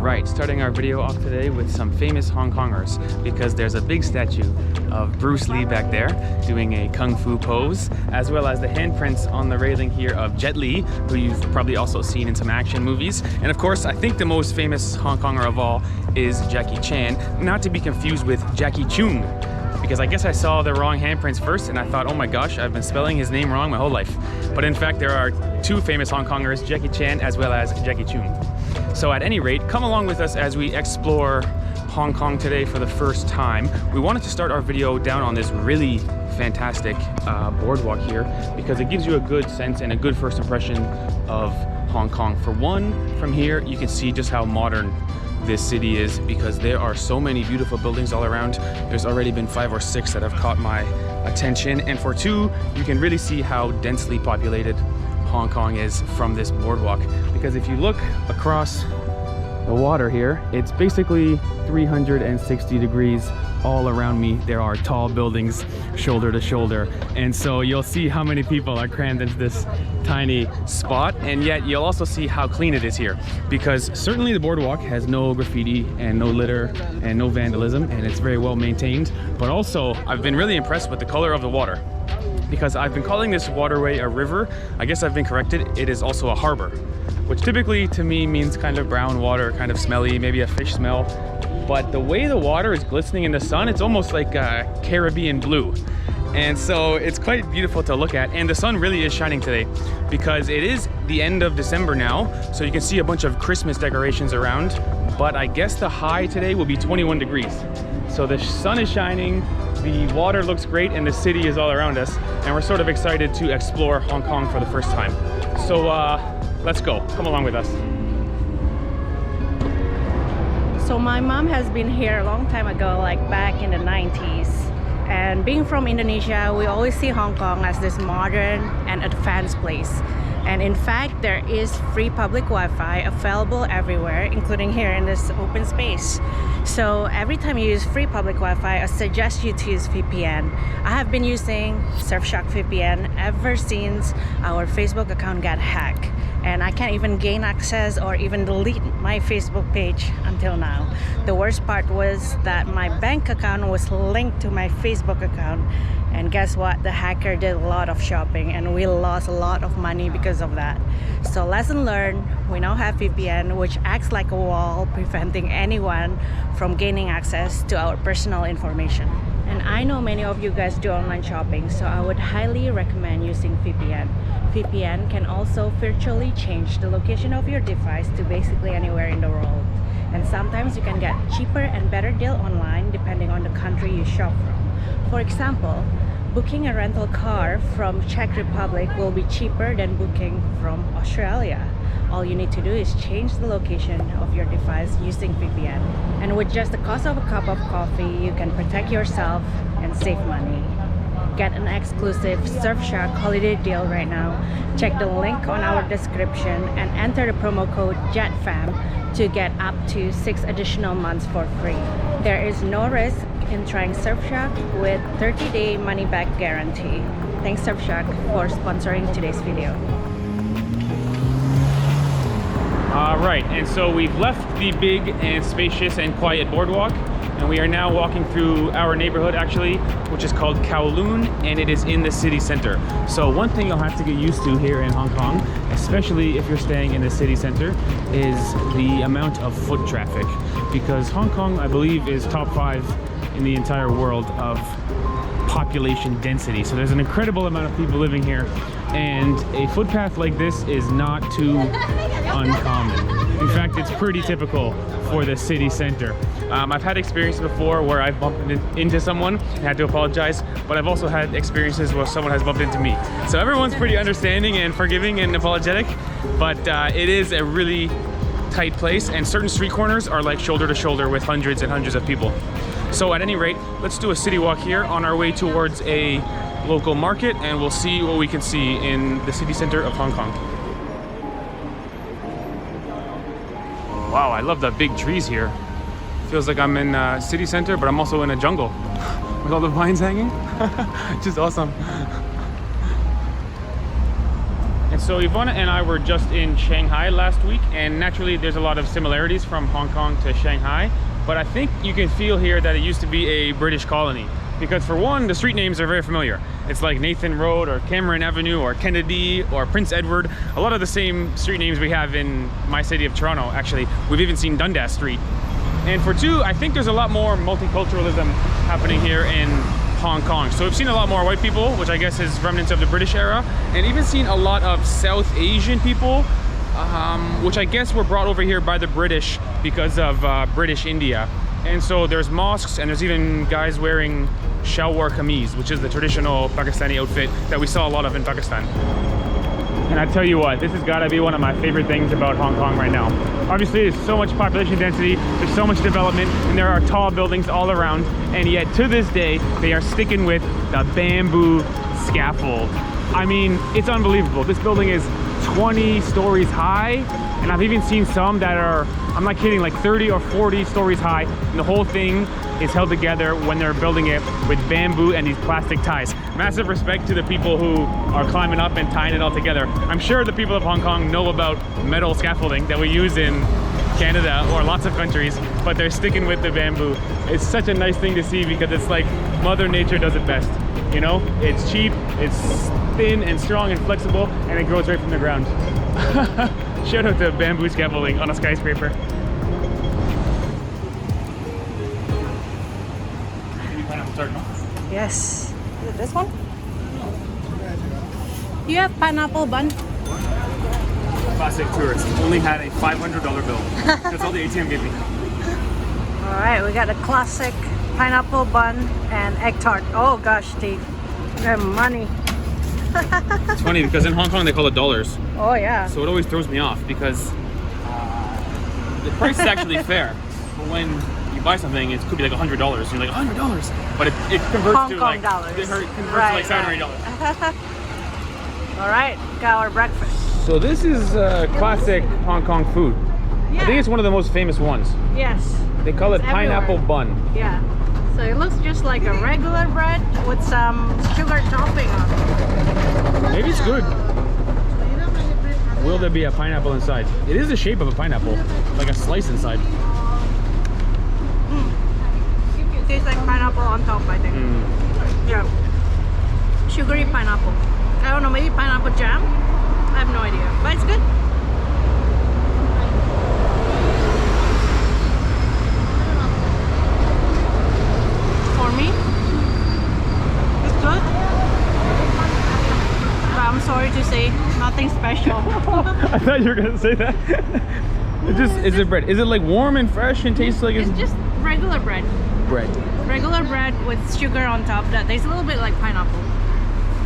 Right, starting our video off today with some famous Hong Kongers because there's a big statue of Bruce Lee back there doing a kung fu pose, as well as the handprints on the railing here of Jet Li, who you've probably also seen in some action movies. And of course, I think the most famous Hong Konger of all is Jackie Chan, not to be confused with Jackie Chung, because I guess I saw the wrong handprints first and I thought, oh my gosh, I've been spelling his name wrong my whole life. But in fact, there are two famous Hong Kongers, Jackie Chan as well as Jackie Chung. So at any rate, come along with us as we explore Hong Kong today for the first time. We wanted to start our video down on this really fantastic boardwalk here because it gives you a good sense and a good first impression of Hong Kong. For one, from here you can see just how modern this city is because there are so many beautiful buildings all around. There's already been 5 or 6 that have caught my attention, and for two, you can really see how densely populated Hong Kong is from this boardwalk, because if you look across the water here, it's basically 360 degrees all around me. There are tall buildings shoulder to shoulder, and so you'll see how many people are crammed into this tiny spot, and yet you'll also see how clean it is here, because certainly the boardwalk has no graffiti and no litter and no vandalism, and it's very well maintained. But also I've been really impressed with the color of the water, because I've been calling this waterway a river. I guess I've been corrected. It is also a harbor, which typically to me means kind of brown water, kind of smelly, maybe a fish smell. But the way the water is glistening in the sun, it's almost like Caribbean blue. And so it's quite beautiful to look at. And the sun really is shining today because it is the end of December now. So you can see a bunch of Christmas decorations around. But I guess the high today will be 21 degrees. So the sun is shining, the water looks great, and the city is all around us. And we're sort of excited to explore Hong Kong for the first time. So let's go. Come along with us. So my mom has been here a long time ago, like back in the 90s. And being from Indonesia, we always see Hong Kong as this modern and advanced place. And in fact, there is free public Wi-Fi available everywhere, including here in this open space. So every time you use free public Wi-Fi, I suggest you to use VPN. I have been using Surfshark VPN ever since our Facebook account got hacked. And I can't even gain access or even delete my Facebook page until now. The worst part was that my bank account was linked to my Facebook account. And guess what? The hacker did a lot of shopping and we lost a lot of money because of that. So lesson learned, we now have VPN, which acts like a wall, preventing anyone from gaining access to our personal information. And I know many of you guys do online shopping, so I would highly recommend using VPN. VPN can also virtually change the location of your device to basically anywhere in the world. And sometimes you can get cheaper and better deal online depending on the country you shop from. For example, booking a rental car from Czech Republic will be cheaper than booking from Australia. All you need to do is change the location of your device using VPN. And with just the cost of a cup of coffee, you can protect yourself and save money. Get an exclusive Surfshark holiday deal right now. Check the link on our description and enter the promo code JETFAM to get up to 6 additional months for free. There is no risk in trying Surfshark with 30-day money-back guarantee. Thanks Surfshark for sponsoring today's video. Right, and so we've left the big and spacious and quiet boardwalk, and we are now walking through our neighborhood actually, which is called Kowloon, and it is in the city center. So one thing you'll have to get used to here in Hong Kong, especially if you're staying in the city center, is the amount of foot traffic, because Hong Kong, I believe, is top 5 in the entire world of population density. So there's an incredible amount of people living here, and a footpath like this is not too uncommon. In fact, it's pretty typical for the city center. I've had experiences before where I've bumped into someone and had to apologize, but I've also had experiences where someone has bumped into me. So everyone's pretty understanding and forgiving and apologetic, but it is a really tight place, and certain street corners are like shoulder to shoulder with hundreds and hundreds of people. So at any rate, let's do a city walk here on our way towards a local market, and we'll see what we can see in the city center of Hong Kong. Wow, I love the big trees here. Feels like I'm in city center, but I'm also in a jungle with all the vines hanging. Just awesome. And so Ivana and I were just in Shanghai last week, and naturally there's a lot of similarities from Hong Kong to Shanghai, but I think you can feel here that it used to be a British colony. Because for one, the street names are very familiar. It's like Nathan Road or Cameron Avenue or Kennedy or Prince Edward. A lot of the same street names we have in my city of Toronto, actually. We've even seen Dundas Street. And for two, I think there's a lot more multiculturalism happening here in Hong Kong. So we've seen a lot more white people, which I guess is remnants of the British era, and even seen a lot of South Asian people, which I guess were brought over here by the British because of British India. And so there's mosques, and there's even guys wearing shalwar kameez, which is the traditional Pakistani outfit that we saw a lot of in Pakistan. And I tell you what, this has got to be one of my favorite things about Hong Kong right now. Obviously, there's so much population density, there's so much development, and there are tall buildings all around, and yet to this day, they are sticking with the bamboo scaffold. I mean, it's unbelievable. This building is 20 stories high, and I've even seen some that are, I'm not kidding, like 30 or 40 stories high, and the whole thing is held together when they're building it with bamboo and these plastic ties. Massive respect to the people who are climbing up and tying it all together. I'm sure the people of Hong Kong know about metal scaffolding that we use in Canada or lots of countries, but they're sticking with the bamboo. It's such a nice thing to see because it's like Mother Nature does it best. You know, it's cheap, it's thin and strong and flexible, and it grows right from the ground. Shout out to bamboo scaffolding on a skyscraper. Yes. Is it this one? You have pineapple bun? Classic tourist. Only had a $500 bill. That's all the ATM gave me. All right, we got a classic pineapple bun and egg tart. Oh gosh, Steve, you have money. It's funny because in Hong Kong they call it dollars. Oh yeah. So it always throws me off because the price is actually fair. But when you buy something, it could be like $100. You're like $100, but it converts Hong to Kong like dollars. It converts Right, to like $7 or $8. All right, got our breakfast. So this is classic Hong Kong food. Yeah. I think it's one of the most famous ones. Yes. They call it It's pineapple everywhere. bun. Yeah. So it looks just like a regular bread with some sugar topping on it. Maybe it's good. Will there be a pineapple inside? It is the shape of a pineapple, like a slice inside. It tastes like pineapple on top, I think. Yeah. Sugary pineapple. I don't know, maybe pineapple jam? I have no idea, but it's good. For me, it's good. But I'm sorry to say, nothing special. I thought you were gonna say that. It just is it bread? Is it like warm and fresh and tastes like It's just regular bread. bread? Regular bread with sugar on top that tastes a little bit like pineapple.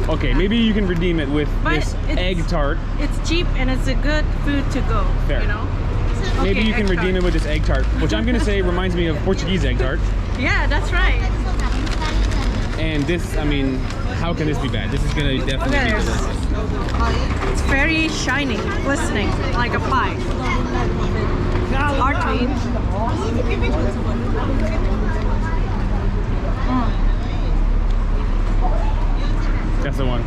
Okay, maybe you can redeem it with But this it's- egg tart. It's cheap and it's a good food to go. Fair. You know? Maybe Okay, you can egg redeem tart. it with this egg tart, which I'm gonna say reminds me of Portuguese egg tart. Yeah, that's right. And this, I mean, how can this be bad? This is gonna definitely Okay. be delicious. It's very shiny, glistening, like a pie. Hard to eat. That's the one.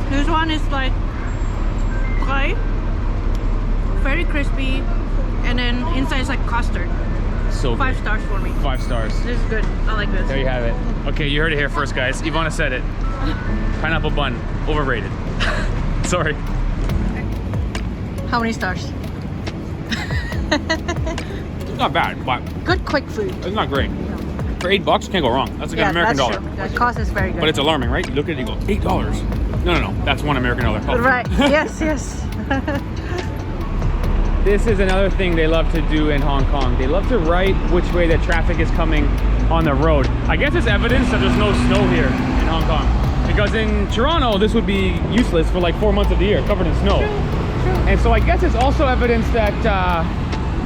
This one is like pie, very crispy, and then inside is like custard. So 5 good. stars for me. 5 stars. This is good. I like this. There you have it. Okay, you heard it here first, guys. Ivana said it. Pineapple bun, overrated. Sorry. How many stars? It's not bad, but Good quick food. it's not great. For $8, can't go wrong. That's like an American that's dollar. true. The cost is very good. But it's alarming, right? You look at it, you go, $8. No, that's one American dollar. Oh. right. Yes, yes. This is another thing they love to do in Hong Kong. They love to write which way the traffic is coming on the road. I guess it's evidence that there's no snow here in Hong Kong. Because in Toronto, this would be useless for like 4 months of the year, covered in snow. And so I guess it's also evidence that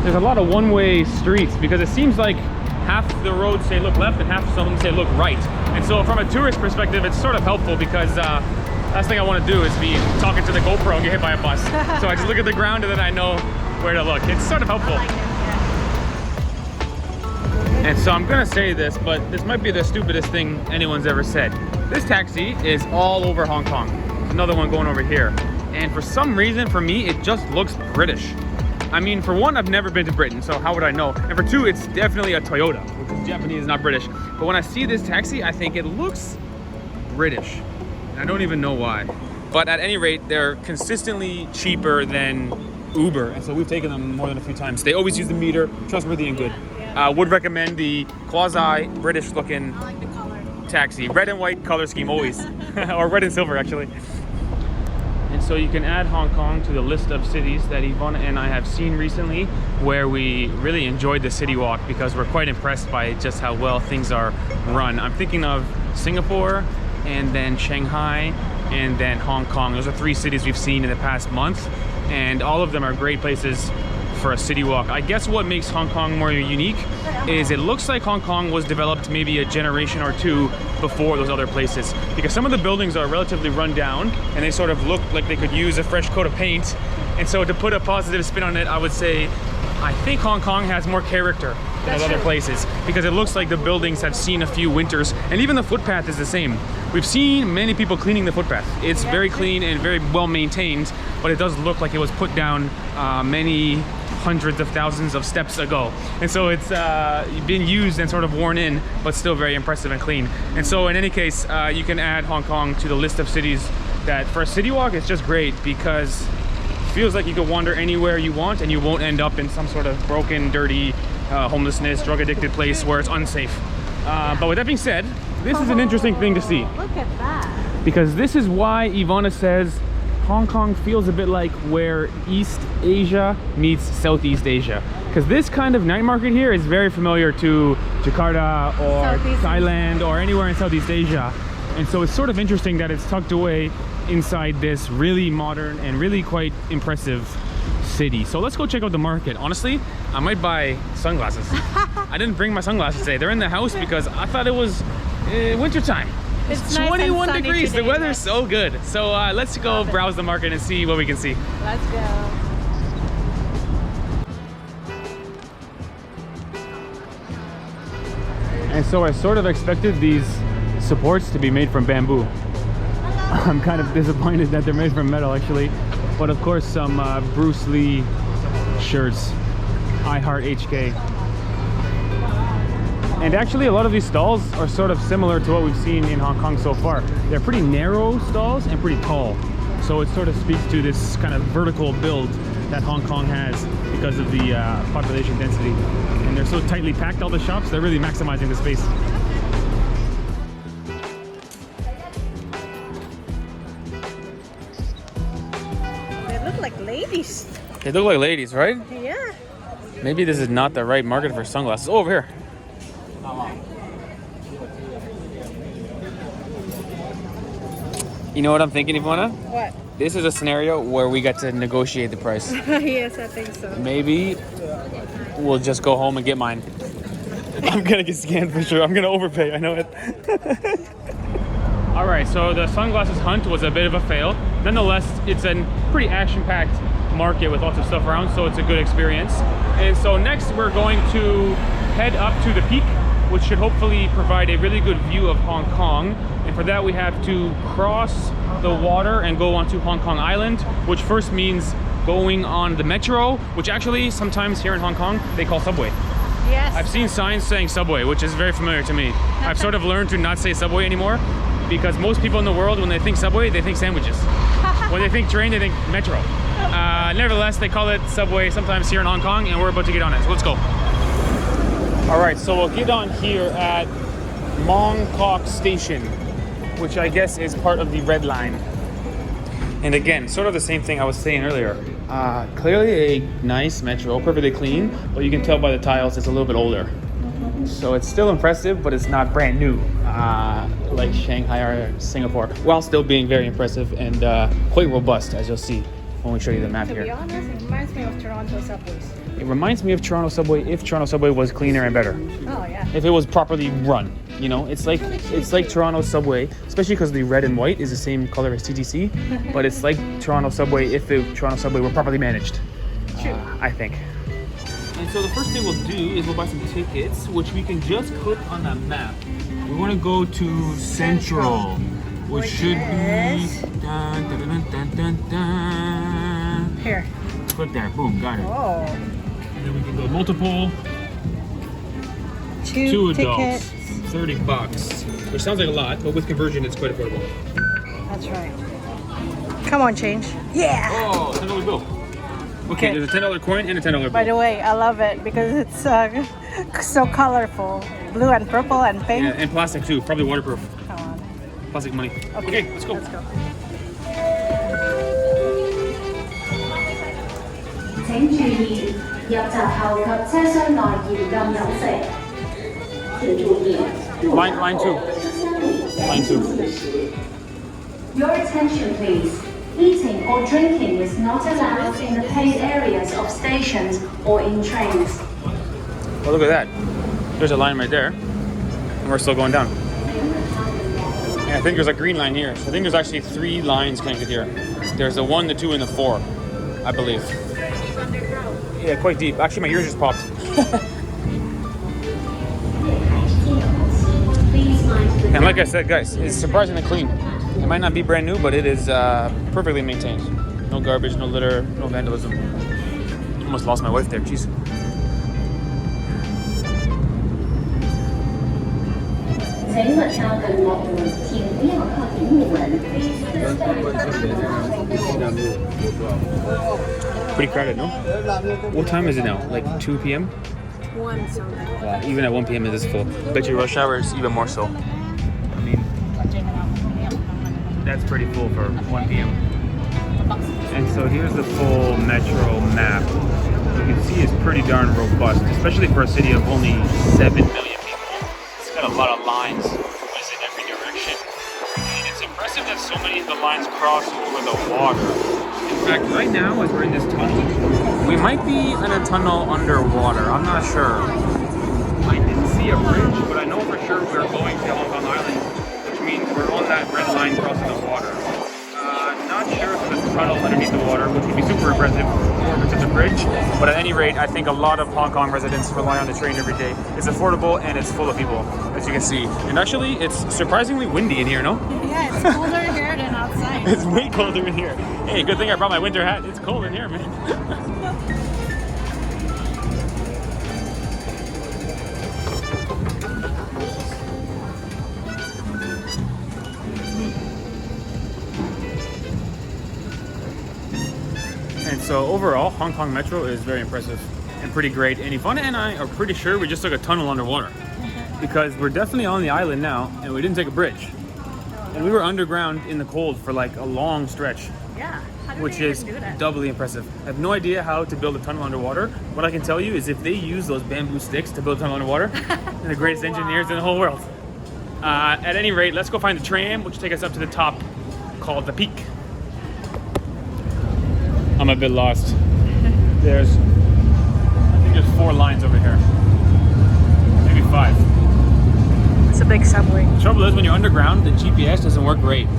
there's a lot of one-way streets, because it seems like half the roads say look left and half of them say look right. And so from a tourist perspective, it's sort of helpful because last thing I want to do is be talking to the GoPro and get hit by a bus. So I just look at the ground and then I know where to look. It's sort of helpful. And so I'm gonna say this, but this might be the stupidest thing anyone's ever said. This taxi is all over Hong Kong. another one going over here. And for some reason, for me, it just looks British. I mean, for one, I've never been to Britain, so how would I know? And for two, it's definitely a Toyota, which is Japanese, not British. But when I see this taxi, I think it looks British. And I don't even know why. But at any rate, they're consistently cheaper than Uber, and so we've taken them more than a few times. They always use the meter, trustworthy and good. Would recommend the quasi-British looking taxi. Red and white color scheme always. Or red and silver actually. And so you can add Hong Kong to the list of cities that Yvonne and I have seen recently, where we really enjoyed the city walk because we're quite impressed by just how well things are run. I'm thinking of Singapore, and then Shanghai, and then Hong Kong. Those are 3 cities we've seen in the past month, and all of them are great places for a city walk. I guess what makes Hong Kong more unique is it looks like Hong Kong was developed maybe a generation or 2 before those other places, because some of the buildings are relatively run down and they sort of look like they could use a fresh coat of paint. And so to put a positive spin on it, I would say I think Hong Kong has more character than other places, because it looks like the buildings have seen a few winters, and even the footpath is the same. We've seen many people cleaning the footpath. It's very clean and very well maintained, but it does look like it was put down many hundreds of thousands of steps ago. And so it's been used and sort of worn in, but still very impressive and clean. And so in any case, you can add Hong Kong to the list of cities that for a city walk, it's just great because it feels like you can wander anywhere you want and you won't end up in some sort of broken, dirty, homelessness, drug addicted place where it's unsafe. But with that being said, this is an interesting thing to see. Look at that. Because this is why Ivana says Hong Kong feels a bit like where East Asia meets Southeast Asia. Because this kind of night market here is very familiar to Jakarta or Thailand or anywhere in Southeast Asia. And so it's sort of interesting that it's tucked away inside this really modern and really quite impressive city. So let's go check out the market. Honestly, I might buy sunglasses. I didn't bring my sunglasses today. They're in the house because I thought it was winter time. It's 21 nice degrees. today, the weather's so good. So let's go browse the market and see what we can see. Let's go. And so I sort of expected these supports to be made from bamboo. I'm kind of disappointed that they're made from metal actually. But of course some Bruce Lee shirts. I Heart HK. And actually a lot of these stalls are sort of similar to what we've seen in Hong Kong so far. They're pretty narrow stalls and pretty tall. So it sort of speaks to this kind of vertical build that Hong Kong has because of the population density. And they're so tightly packed, all the shops, they're really maximizing the space. They look like ladies. They look like ladies, right? Yeah. Maybe this is not the right market for sunglasses. Oh, over here. You know what I'm thinking, Ivana? What? This is a scenario where we get to negotiate the price. Yes, I think so. Maybe we'll just go home and get mine. I'm gonna get scanned for sure. I'm gonna overpay, I know it. All right, so the sunglasses hunt was a bit of a fail. Nonetheless, it's a pretty action-packed market with lots of stuff around, so it's a good experience. And so next we're going to head up to the peak, which should hopefully provide a really good view of Hong Kong. And for that we have to cross the water and go onto Hong Kong Island, which first means going on the metro, which actually sometimes here in Hong Kong they call subway. Yes. I've seen signs saying subway, which is very familiar to me. I've sort of learned to not say subway anymore because most people in the world, when they think subway, they think sandwiches. When they think train, they think metro. Nevertheless, they call it subway sometimes here in Hong Kong, and we're about to get on it. So let's go. All right, so we'll get on here at Mong Kok Station, which I guess is part of the Red Line. And again, sort of the same thing I was saying earlier. Clearly a nice metro, perfectly clean, but you can tell by the tiles it's a little bit older. So it's still impressive, but it's not brand new like Shanghai or Singapore, while still being very impressive and quite robust, as you'll see when we show you the map here. To be honest, it reminds me of Toronto subways. It reminds me of Toronto subway if Toronto subway was cleaner and better. Oh yeah. If it was properly run, you know, it's like Toronto subway, especially because the red and white is the same color as TTC, but it's like Toronto subway if the Toronto subway were properly managed. True. I think. And so the first thing we'll do is we'll buy some tickets, which we can just click on that map. We want to go to Central. which should be dun, dun, dun, dun, dun, dun. Here. Click there, boom, got it. Oh. And then we can go multiple. Two adults, tickets. $30, which sounds like a lot, but with conversion, it's quite affordable. That's right. Come on, change. Yeah. Oh, $10 bill. Okay, there's a $10 coin and a $10 bill. By the way, I love it because it's so colorful. Blue and purple and pink. Yeah, and plastic too, probably waterproof. Come on. Plastic money. Okay, let's go. Let's go. 請注意，入閘後及車廂內嚴禁飲食。請注意， Line two. Line two. Your attention, please. Eating or drinking is not allowed in the paid areas of stations or in trains. Oh, look at that. There's a line right there. And we're still going down. Yeah, I think there's a green line here. So I think there's actually 3 lines connected here. There's the 1, the 2, and the 4, I believe. Yeah, quite deep. Actually, my ears just popped. And like I said, guys, it's surprisingly clean. It might not be brand new, but it is perfectly maintained. No garbage, no litter, no vandalism. Almost lost my wife there, jeez. Pretty crowded, no? What time is it now? Like 2 p.m.? 1 something. Wow, even at 1 p.m. it is full. Bet you rush hour is even more so. I mean, that's pretty full for 1 p.m. And so here's the full metro map. You can see it's pretty darn robust, especially for a city of only 7 million people. It's got a lot of lines in every direction. And it's impressive that so many of the lines cross over the water. In fact, right now, as we're in this tunnel, we might be in a tunnel underwater. I'm not sure. I didn't see a bridge, but I know for sure we're going to Hong Kong Island, which means we're on that red line crossing the water. Not sure if there's a tunnel underneath the water, which would be super impressive, or if it's just a bridge. But at any rate, I think a lot of Hong Kong residents rely on the train every day. It's affordable and it's full of people, as you can see. And actually, it's surprisingly windy in here, no? Yeah, it's colder here than outside. It's way colder in here. Hey, good thing I brought my winter hat. It's cold in here, man. And so overall, Hong Kong Metro is very impressive and pretty great. And Ivana and I are pretty sure we just took a tunnel underwater because we're definitely on the island now and we didn't take a bridge. And we were underground in the cold for like a long stretch. Yeah. Which is doubly impressive. I have no idea how to build a tunnel underwater. What I can tell you is if they use those bamboo sticks to build a tunnel underwater, they're the greatest engineers in the whole world. At any rate, let's go find the tram, which will take us up to the top, called the Peak. I'm a bit lost. I think there's 4 lines over here. Maybe 5. It's a big subway. The trouble is when you're underground, the GPS doesn't work great.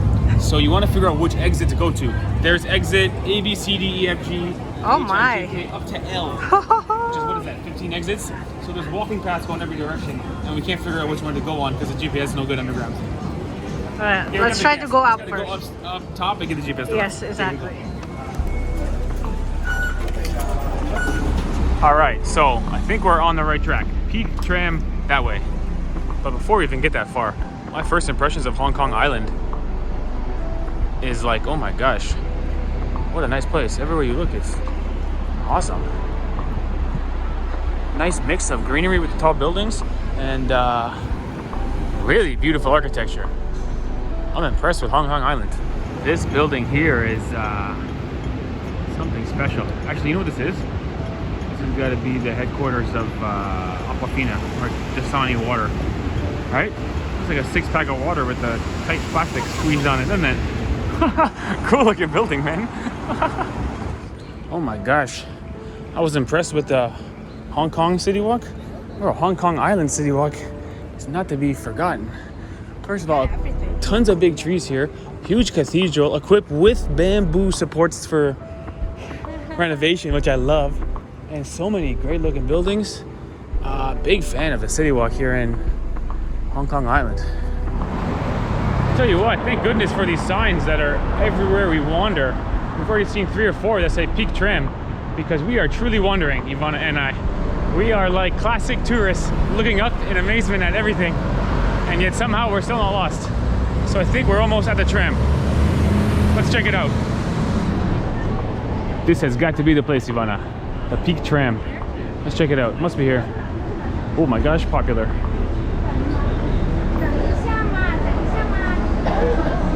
So you want to figure out which exit to go to. There's exit A, B, C, D, E, F, G, Oh H, my. I, J, K, up to L. Which is, what is that, 15 exits? So there's walking paths going every direction. And we can't figure out which one to go on because the GPS is no good underground. Alright, Yeah, let's try to go up Gotta first. Go up top and get the GPS. Yes, exactly. Alright, so I think we're on the right track. Peak tram that way. But before we even get that far, my first impressions of Hong Kong Island is like, oh my gosh, what a nice place. Everywhere you look, it's awesome. Nice mix of greenery with the tall buildings and really beautiful architecture. I'm impressed with Hong Kong Island. This building here is something special. Actually, you know what this is? This has got to be the headquarters of Aquafina, or Dasani Water, right? It's like a 6-pack of water with a tight plastic squeezed on it, isn't it? Cool looking building, man. Oh my gosh. I was impressed with the Hong Kong City Walk. Or Hong Kong Island City Walk. It's not to be forgotten. First of all, tons of big trees here. Huge cathedral equipped with bamboo supports for renovation, which I love. And so many great looking buildings. Big fan of the City Walk here in Hong Kong Island. Tell you what, thank goodness for these signs that are everywhere we wander. We've already seen 3 or 4 that say peak tram, because we are truly wandering, Ivana and I. We are like classic tourists looking up in amazement at everything, and yet somehow we're still not lost. So I think we're almost at the tram. Let's check it out. This has got to be the place, Ivana. The peak tram. Let's check it out. Must be here. Oh my gosh, popular.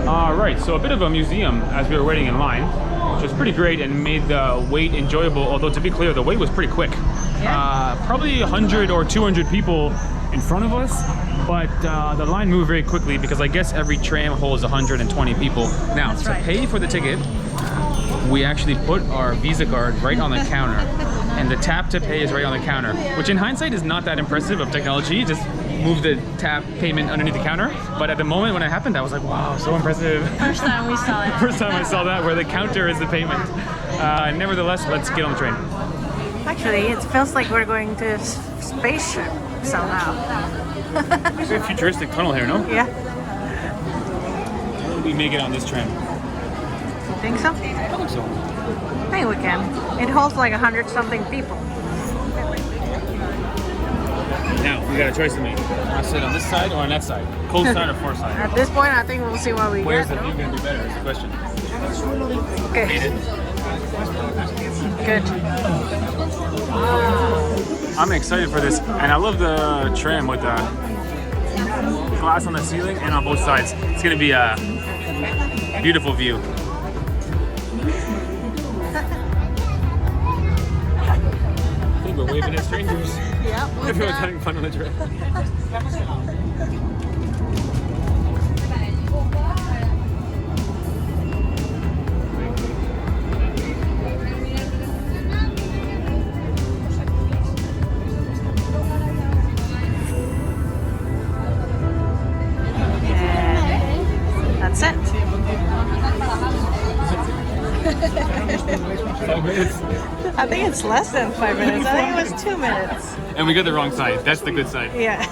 Alright, so a bit of a museum as we were waiting in line, which was pretty great and made the wait enjoyable, although to be clear, the wait was pretty quick. Yeah. Probably 100 or 200 people in front of us, but the line moved very quickly because I guess every tram holds 120 people. Now, to pay for the ticket, we actually put our Visa card right on the counter, and the tap to pay is right on the counter, which in hindsight is not that impressive of technology. Just move the tap payment underneath the counter, but at the moment when it happened, I was like, wow, so impressive. First time we saw it. First time I saw that, where the counter is the payment. Nevertheless, let's get on the train. Actually, it feels like we're going to a spaceship somehow. It's a futuristic tunnel here, no? Yeah. We may get on this tram. You think so? I think so. I think we can. It holds like 100-something people. Now, we got a choice to make. I sit on this side or on that side? Cold side or far side? At this point, I think we'll see what we Where's get. the view going to be better is the question. Okay. Good. I'm excited for this, and I love the tram with the glass on the ceiling and on both sides. It's going to be a beautiful view. I think we're waving at strangers. Yep. Everyone's having fun on the tram. That's it. 5 minutes. I think it's less than 5 minutes. I think it was 2 minutes. And we got the wrong side. That's the good side. Yeah.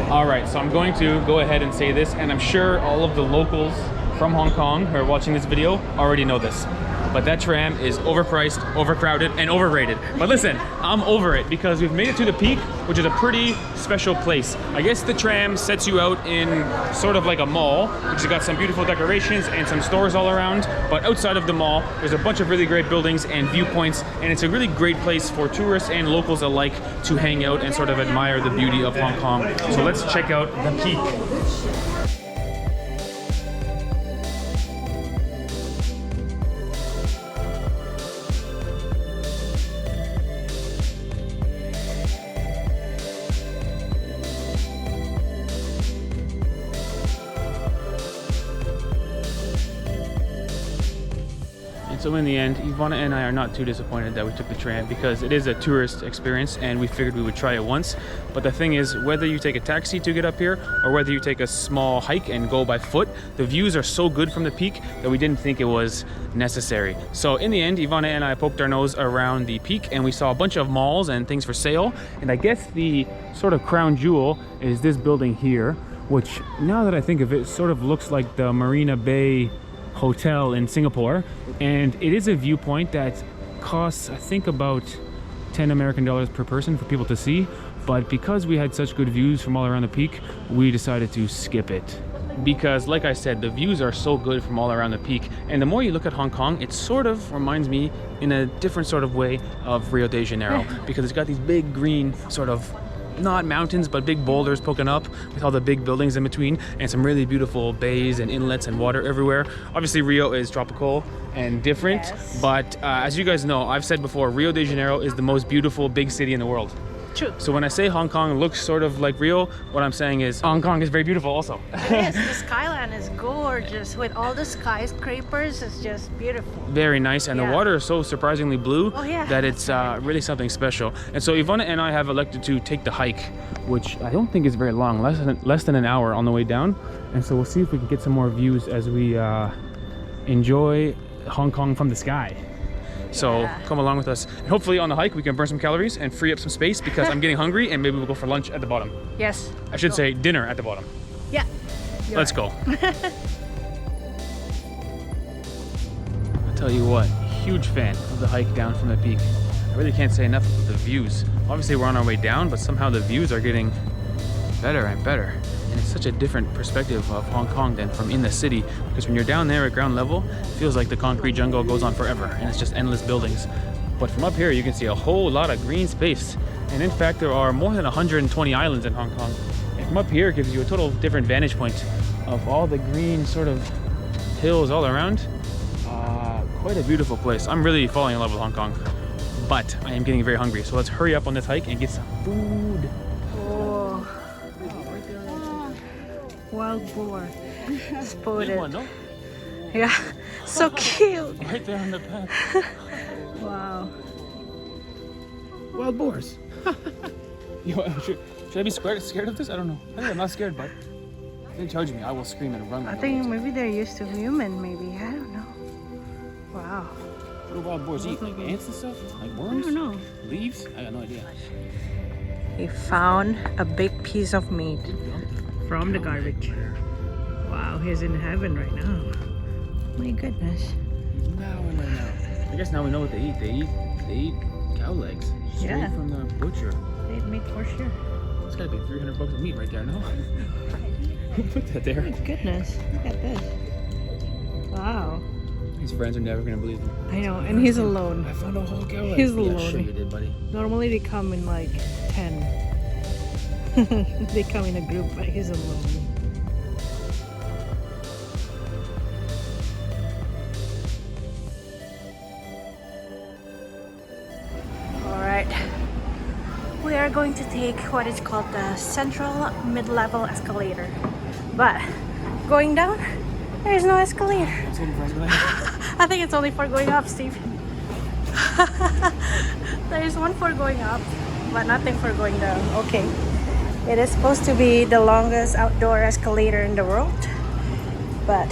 All right, so I'm going to go ahead and say this, and I'm sure all of the locals from Hong Kong who are watching this video already know this. But that tram is overpriced, overcrowded, and overrated. But listen, I'm over it because we've made it to the peak, which is a pretty special place. I guess the tram sets you out in sort of like a mall, which has got some beautiful decorations and some stores all around. But outside of the mall, there's a bunch of really great buildings and viewpoints, and it's a really great place for tourists and locals alike to hang out and sort of admire the beauty of Hong Kong. So let's check out the peak. So in the end, Ivana and I are not too disappointed that we took the tram because it is a tourist experience and we figured we would try it once. But the thing is, whether you take a taxi to get up here or whether you take a small hike and go by foot, the views are so good from the peak that we didn't think it was necessary. So in the end, Ivana and I poked our nose around the peak and we saw a bunch of malls and things for sale. And I guess the sort of crown jewel is this building here, which now that I think of it, sort of looks like the Marina Bay Hotel in Singapore, and it is a viewpoint that costs I think about 10 American dollars per person for people to see, but because we had such good views from all around the peak, we decided to skip it. Because like I said, the views are so good from all around the peak, and the more you look at Hong Kong, it sort of reminds me in a different sort of way of Rio de Janeiro, because it's got these big green sort of, not mountains, but big boulders poking up with all the big buildings in between and some really beautiful bays and inlets and water everywhere. Obviously, Rio is tropical and different, yes. But as you guys know, I've said before, Rio de Janeiro is the most beautiful big city in the world. True. So when I say Hong Kong looks sort of like Rio, what I'm saying is Hong Kong is very beautiful also. Yes, the skyline is gorgeous with all the skyscrapers. It's just beautiful. Very nice, and the water is so surprisingly blue that it's really something special. And so Ivana and I have elected to take the hike, which I don't think is very long, less than an hour on the way down. And so we'll see if we can get some more views as we enjoy Hong Kong from the sky. So come along with us. And hopefully on the hike we can burn some calories and free up some space because I'm getting hungry, and maybe we'll go for lunch at the bottom. Yes. I should say dinner at the bottom. Yeah. Let's go. I'll tell you what, huge fan of the hike down from the peak. I really can't say enough of the views. Obviously we're on our way down, but somehow the views are getting better and better. And it's such a different perspective of Hong Kong than from in the city, because when you're down there at ground level, it feels like the concrete jungle goes on forever and it's just endless buildings. But from up here you can see a whole lot of green space. And in fact there are more than 120 islands in Hong Kong. And from up here it gives you a total different vantage point of all the green sort of hills all around. Quite a beautiful place. I'm really falling in love with Hong Kong. But I am getting very hungry, so let's hurry up on this hike and get some food. Oh. Wild boar. Spotted. One, no? Yeah, so cute. Right there on the path. Wow. Wild boars. Yo, should I be scared of this? I don't know. I think I'm not scared, but if they charge me, I will scream and run. I think maybe they're used to human, maybe. I don't know. Wow. What do wild boars eat? Like ants and stuff? Like worms? I don't know. Leaves? I got no idea. He found a big piece of meat from the garbage. Wow, he's in heaven right now. My goodness. He's mowing right now. I guess now we know what they eat. They eat cow legs. Straight from the butcher. They eat meat for sure. It's gotta be 300 bucks of meat right there, no? Who put that there? My goodness, look at this. Wow. His friends are never gonna believe him. I know, and he's alone. I found a whole cow leg. He's Yeah, alone. sure you did, buddy. Normally they come in like 10. They come in a group, but he's alone. Alright. We are going to take what is called the central mid-level escalator. But going down, there is no escalator. I think it's only for going up, Steve. There is one for going up, but nothing for going down. Okay. It is supposed to be the longest outdoor escalator in the world, but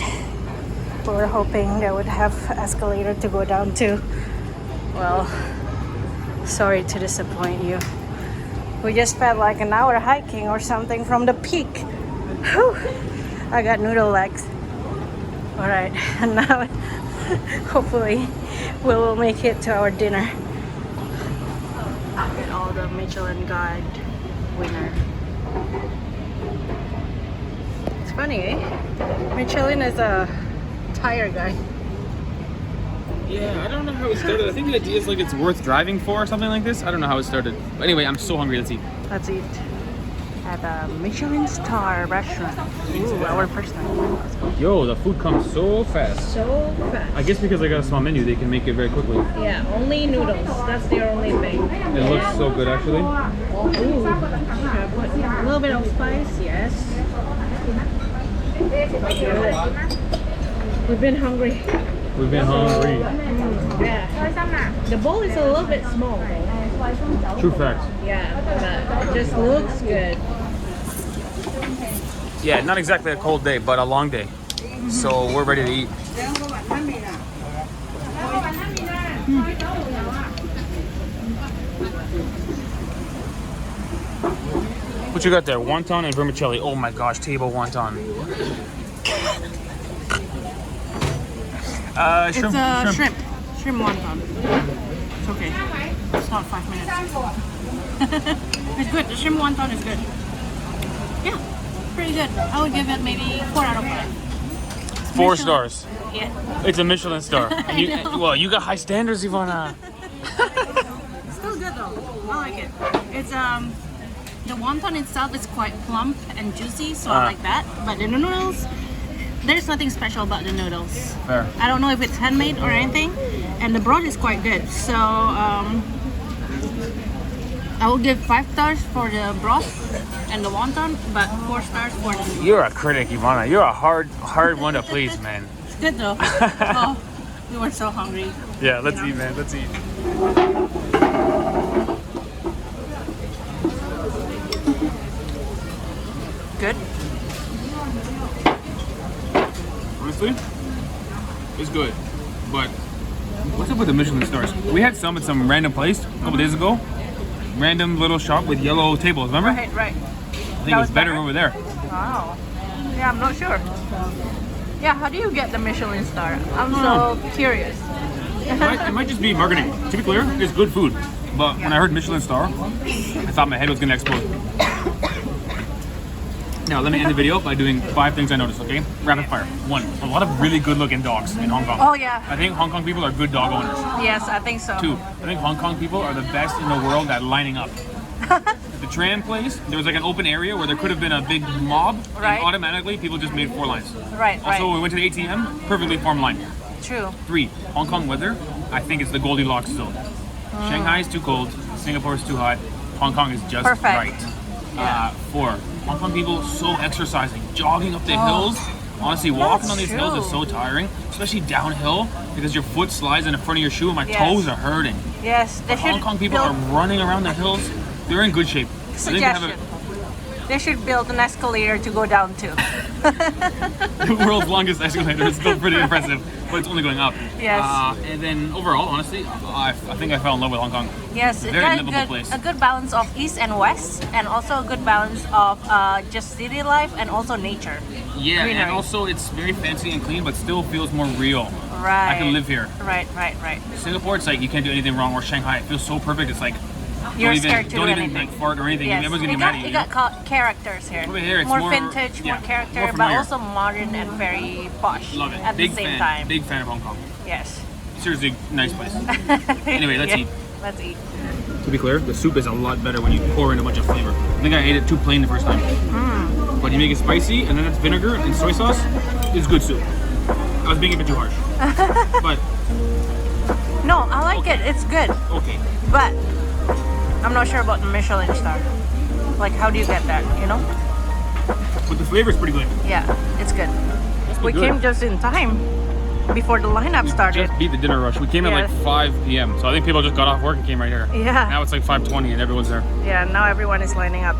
we were hoping they would have escalator to go down to. Well, sorry to disappoint you. We just spent like an hour hiking or something from the peak. Whew. I got noodle legs. Alright, and now hopefully we will make it to our dinner. Look at all the Michelin Guide winner. It's funny, eh? Michelin is a tire guy. Yeah, I don't know how it started. I think the idea is like it's worth driving for or something like this. I don't know how it started. But anyway, I'm so hungry. Let's eat. Let's eat at a Michelin Star restaurant. Ooh, our first time. Let's go. Yo, the food comes so fast. So fast. I guess because I got a small menu, they can make it very quickly. Yeah, only noodles. That's their only thing. It looks so good, actually. Ooh. A little bit of spice, yes. We've been hungry. We've been hungry. Yeah. The bowl is a little bit small. True facts. Yeah, but it just looks good. Yeah, not exactly a cold day, but a long day. So we're ready to eat. What you got there? Wonton and vermicelli. Oh my gosh, table wonton. Shrimp. It's shrimp. Shrimp wonton. It's okay. It's not 5 minutes. It's good. The shrimp wonton is good. Yeah, pretty good. I would give it maybe 4 out of 5. 4 stars. Yeah. It's a Michelin star. Well, you got high standards, Ivana. It's still good though. I like it. It's the wonton itself is quite plump and juicy, so I like that. But the noodles, there's nothing special about the noodles. Fair. I don't know if it's handmade or anything, and the broth is quite good. So I will give 5 stars for the broth and the wonton, but 4 stars for the noodles. You're a critic, Ivana. You're a hard one to please, man. It's good though. Oh, we were so hungry. Yeah, let's eat, man. Let's eat. Good. Honestly, it's good. But what's up with the Michelin stars? We had some at some random place a couple days ago. Random little shop with yellow tables, remember? Right. I think it was better over there. Wow. Yeah, I'm not sure. Yeah, how do you get the Michelin star? I'm so curious. It might just be marketing. To be clear, it's good food. But when I heard Michelin star, I thought my head was gonna explode. Now, let me end the video by doing 5 things I noticed, okay? Rapid fire. 1, a lot of really good looking dogs in Hong Kong. Oh yeah. I think Hong Kong people are good dog owners. Yes, I think so. 2, I think Hong Kong people are the best in the world at lining up. The tram place, there was like an open area where there could have been a big mob, Right. and automatically people just made 4 lines. Right, Also, right. we went to the ATM, perfectly formed line. True. 3, Hong Kong weather, I think it's the Goldilocks zone. Shanghai is too cold, Singapore is too hot, Hong Kong is just Perfect. right. 4, Hong Kong people so exercising, jogging up the hills. Honestly, walking That's on these hills is true. so tiring, especially downhill, because your foot slides in the front of your shoe and my Yes. toes are hurting. Yes, they But should Hong Kong people build, are running around the hills. They're in good shape. I think they have suggestion. They should build an escalator to go down to. the world's longest escalator. It's still pretty impressive, but it's only going up. Yes. And then overall, honestly, I think I fell in love with Hong Kong. Yes, Very got livable place. a good balance of east and west, and also a good balance of just city life and also nature. Yeah, Greenery. and also it's very fancy and clean, but still feels more real. Right. I can live here. Right, right, right. Singapore, it's like you can't do anything wrong. Or Shanghai, it feels so perfect. It's like You're don't scared even to don't do even anything. like fart or anything. Yes, Everyone's gonna it be mad got, at you. it got characters here. Over here, it's more more- vintage, yeah, more character, more but familiar. also modern and very posh Love it. at Big the same fan. time. Big fan of Hong Kong. Yes. Seriously, nice place. Anyway, let's Yeah, eat. Let's eat. To be clear, the soup is a lot better when you pour in a bunch of flavor. I think I ate it too plain the first time. But you make it spicy, and then it's vinegar and soy sauce. It's good soup. I was being a bit too harsh. But, No, I like it. It's good, okay. but I'm not sure about the Michelin star. Like, how do you get that? You know? But the flavor's pretty good. Yeah, it's good. We good. came just in time before the lineup started. Just beat the dinner rush. We came at Yeah. like 5 p.m. So I think people just got off work and came right here. Yeah. Now it's like 5:20 and everyone's there. Yeah, now everyone is lining up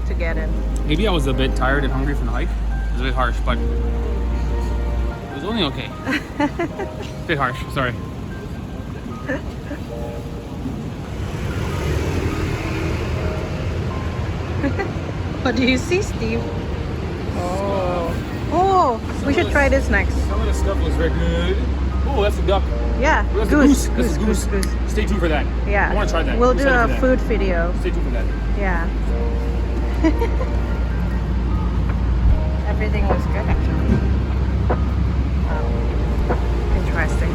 to get in. Maybe I was a bit tired and hungry from the hike. It was a bit harsh, but it was only okay. Bit harsh, sorry. What do you see, Steve? Oh, we should try this next. Some of the stuff looks very good. Oh, that's a duck. Yeah, That's a goose. That's a goose. Stay tuned for that. Yeah, I want to try that. We'll I'm do excited a for that. food video. Stay tuned for that. Yeah. Everything was good, actually. Interesting.